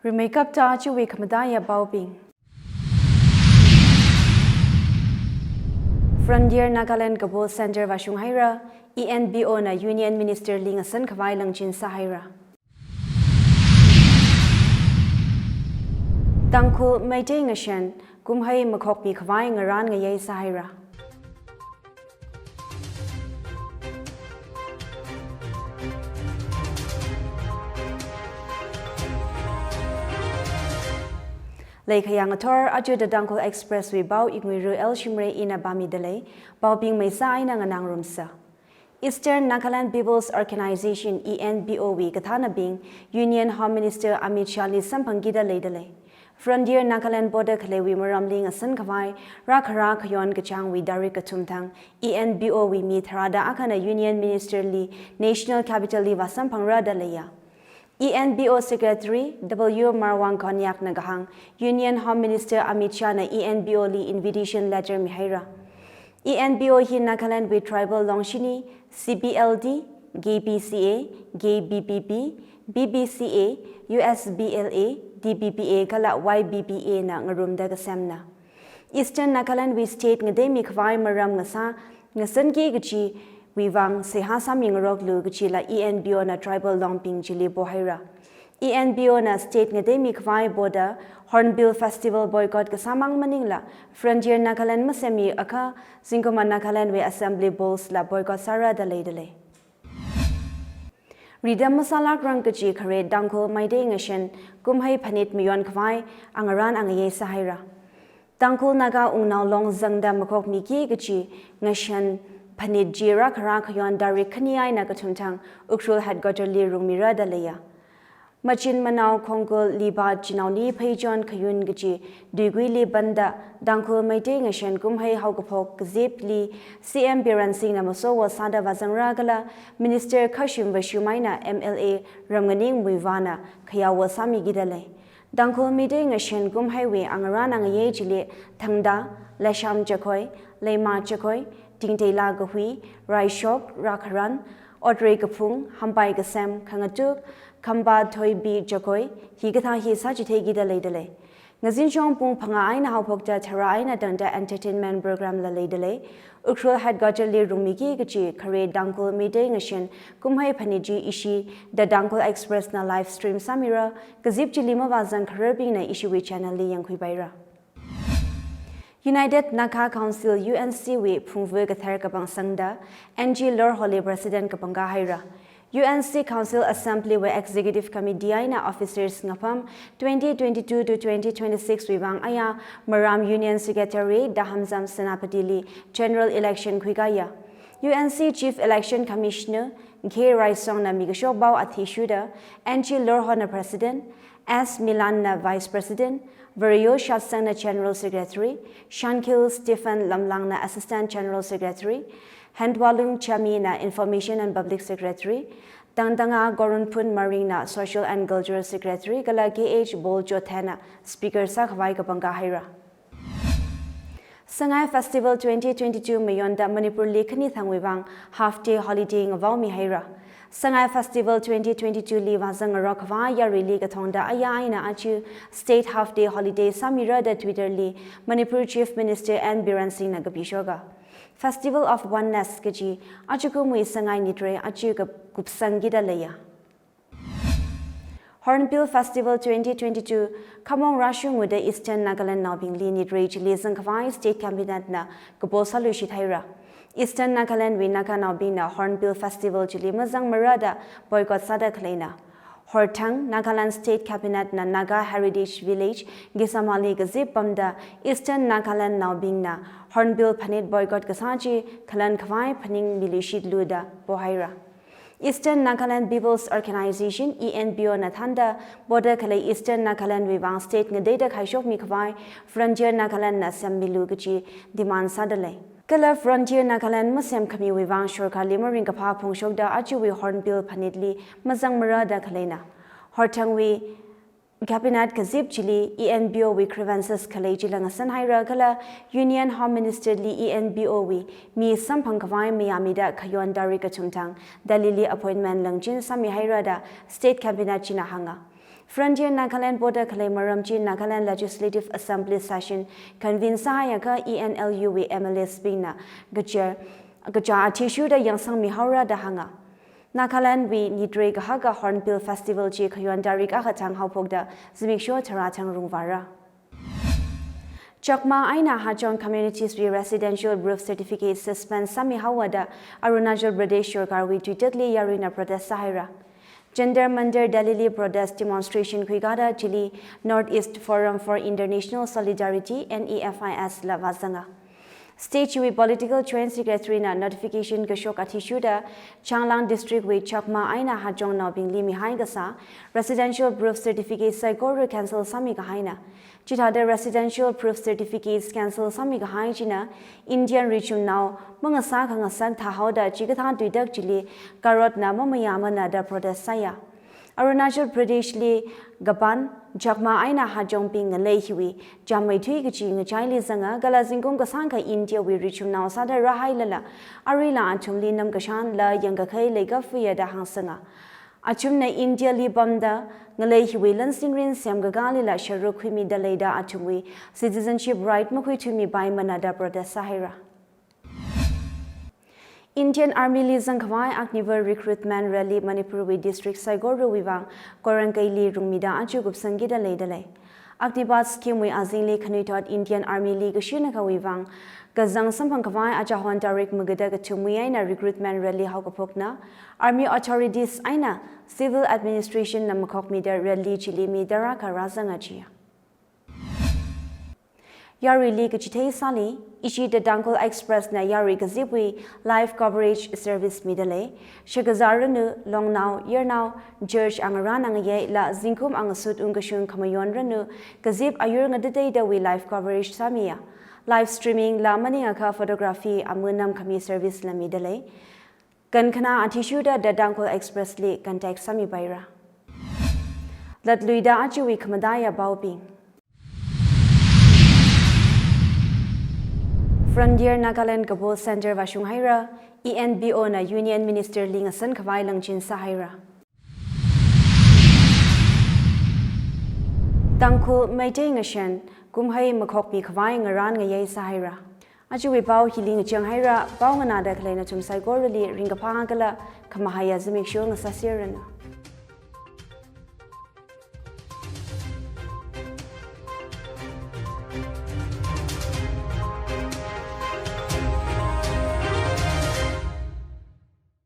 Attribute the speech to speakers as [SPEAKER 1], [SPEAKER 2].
[SPEAKER 1] Remakeup ta chu we khamadaya bauping. Frontier Nagaland Gabol Center Vashung Haira, ENBO na Union Minister Ling Asan Khawai Langchin Sahaira. Tangkul Maitay Ngashan, Kumhay Makokmi Khawai Ngaran Ngayay Sahaira. Lake Hayangator, Aju the Dankul Expressway Bau Igmiru El Shimre Ina Bami Delay, Bau Bing Mesa Ina Nganang Rumsa. Eastern Nagaland People's Organization ENBOW Kathana Bing, Union Home Minister Amit Shali Sampangida Ledele. Frontier Nagaland Border Kalewi Muramling Asan Kawai, Rakhara Kayon Kachang wi Dari Katumtang, ENBOW Mi Tharada Akana Union Minister Li, National Capital Li Vasampang Leya. ENBO Secretary W. Marwan Konyak Nagahang, Union Home Minister Amit Shah na ENBO Li Invitation Letter Mihaira. ENBO hi Nagaland with Tribal Longshini, CBLD, GBCA, GBPP, BBCA, USBLA, DBPA kala YBPA na ngarum daga semna. Eastern Nagaland with State ngade mikwai maram ngasa ngasan ki gachi Wivang Sehasam Yingrok Lu Gachila ENBO na Tribal Longping Chili Bohaira. ENBO na State Ngademic Vai Border Hornbill Festival Boycott Kasamang Maningla Frontier Nagaland Masemi Aka Zinkoma Nagaland We Assembly Bowls La Boycott Sara Dele. Ridam Masala Grankachi Kare Danko Maide Ngashan Kumhai Panit Miyon Kwai Angaran Angaye Sahira. Danko Naga Ungnau Long Zangda Makok Miki Gachi Ngashan Panit Jira Karakayon Dari Kaniai Nagatumtang, Ukrul had got a liru mirada leya. Machin Manau Kongol Liba Jinauni Pajon Kayun Gaji, Dugui Banda, Dankul Maiting Ashen Kumhai Haugapok, Zipli, CM Biransing Namasowa Sada Vazangragala, Minister Kashim Vashumaina, MLA, Ramganing Wivana, Kayawa Sami Gidale. Dankul Meeting Ashen Kumhaiwe Angaran Angaye Jile, Tangda, Lasham Jakoi, Lema Jakoi, Tingte La Gahui, Raishok, Rakaran, Audrey Kapung, Hambai Gasem, Kangatuk, Kamba Toy B Jakoi, Higata Hi Sajitegi the Ledele. Ngazin Chong Pung Panga Aina Haupokta Tara Aina Dunda Entertainment Program La Ledele, Ukrul had got a little Rumiki Gachi, Kare Dankul Meeting Ashin, Kumhai Paniji Ishi, the Dankul Express na live stream Samira, Gazip Chilima Vazan Karabina Ishiwi Channel Li Yankuibaira. United Naka Council UNC we Pungvu Gathar Kapang Sangda, NG Lor Holy President Kapanga Haira. UNC Council Assembly we Executive Committee Aina Officers Ngapam 2022 to 2026 Wibang Aya Maram Union Secretary Dahamzam Senapatili General Election Kwigaya. UNC Chief Election Commissioner K. Raisong na Migashok Bao Athishuda, NG Lor Hona President, S. Milan na Vice President, Vario Shatsang na General Secretary, Shankil Stephen Lamlang na Assistant General Secretary, Handwalung Chami na Information and Public Secretary, Tangdanga Gorunpun Maring na Social and Cultural Secretary, kala KH Boljo Thena, Speaker sa Khawai Kapanga Haira. Sangai Festival 2022 Mayonda Manipur Lekani Thangwibang half-day holiday ngavaw mi Haira. Sangai Festival 2022 li wazang rakwa ya rili gathonda aya aina achu state half-day holiday samira da Twitter li Manipur Chief Minister N. Biren Singh na gapishoga. Festival of Oneness gaji achukumui sangai nitre achu kupsangida leya. Hornbill Festival 2022 Kamong Rashung with the Eastern Nagaland Nobing Li Nitre Chilizang Kwai State Cabinet na Gabosalu Shithaira. Eastern Nagaland Winaka Nobina Hornbill Festival Chili Mazang Marada Boycott Sada Klena. Hortang Nagaland State Cabinet na Naga Heritage Village Gisamali Gazip Bamda Eastern Nagaland Nobina Hornbill Panit Boycott Gasaji Kalan Kwai Paning Milishid Luda Bohaira. Eastern Nagaland People's Organization ENBO Nathanda Border Kale Eastern Nagaland Vivang State Ngedata Kaishok Mikwai Frontier Nagaland na Sambilu Gaji Demand Sadale. Kala Frontier Nagaland Musem Kami Vivang Shorka Limaring Kapa Pungshokda Achuwi Hornbill Panitli Mazang Marada Kalena. Hortangwi Cabinet Kazip Chili ENBO we crevances Kalaji Langasan Haira Kala Union Home Minister Li ENBO we Mi Sampangkawai Miyamida Kayon Dari Kachumtang Dalili appointment Langjin Sami Hairada State Cabinet Chinahanga. Frontier Nagaland Border Kalemaramchi Nagaland Legislative Assembly Session convened Sahayaka ENLU with MLS Bina Gajar Tishu da Yangsang Mihaura da Hanga. Nagaland we Nidre Gahaga Hornbill Festival Chi Kayuan Darik Ahatang Haupogda Zmiksho Taratang Rungvara. Chakma Aina Hajong Communities with Residential Roof Certificate suspend Sami Hawada Arunachal Pradesh Sarkar we tweetedly Yarina protest Sahira. Gender Mandir Delhi protest demonstration Kuigada Chile Northeast Forum for International Solidarity NEFIS Lavazanga. State Chui Political Joint Secretary na notification Kashok Atishuda Changlang District with Chakma Aina Hajong now being Limi Haingasa Residential Proof Certificate Saigoro cancel Sami Gahaina. Chitade Residential Proof Certificates cancel Sami Gahaina Indian Richum now Mangasa Kangasan Tahauda Chigatan Dudak Chile Karot na Mamayama Nada protest Saya. Arunachal Pradesh li Gapan Chakma Aina Hajong ping Lehiwi Jamai Tuigachi Chili Zanga Galazingum Gasanka India we Richum now Sada Rahailala Arila Achum Linam Gashan La Yangakai Lega Fuya da Hansanga Achumna India li Bamda Ngalehiwi Lansingrin Sam Gagali la Sharukwimi Daleda Achumwi Citizenship Right Makuitumi by Manada Protest Sahira. Indian Army Lizang Kawai Akniver Recruitment Rally Manipur District Saigoro Wivang Korankaili Rumida Achugup Sangida Ledale. Aktibat scheme we Azingli Kanutot Indian Army League Shinaka Wivang Gazang Sampang Kawai Ajahan Tarik Mugadaga Tumuyaina Recruitment Rally Haukapokna Army Authorities Aina Civil Administration Namakok Mida Rally Chili Midara Karazangachia. Yari League Chitei Sali, Ishi the Dankol Express na Yari Gazibwi, live coverage service midale, Shagazaranu, Long Now, Year Now, George Angaran Angaye, La Zinkum Angasut Ungashun Kamayon Ranu, Gazib Ayuranga the day we live coverage Samia, live streaming La Maniaka photography Amunam Kami service la midale, Gankana Atishuda the Dankol Express League contact Sami Baira. Let Luida Ajuwi Kamadaya Baubing. Frontier Nagaland Gabol Center Vashunghaira, ENBO na Union Minister Lingasan Kawai Langchin Sahira. Tangkul Maitay Ngashan, Kumhay Makokpi Kawai Ngaran Ngayay Sahira. Ajuwi Pao Hiling Changhira, Pao Nganada Kalena Tum Saigorali, Ringapahangala, Kamahaya Zimiksho Ngasasirana.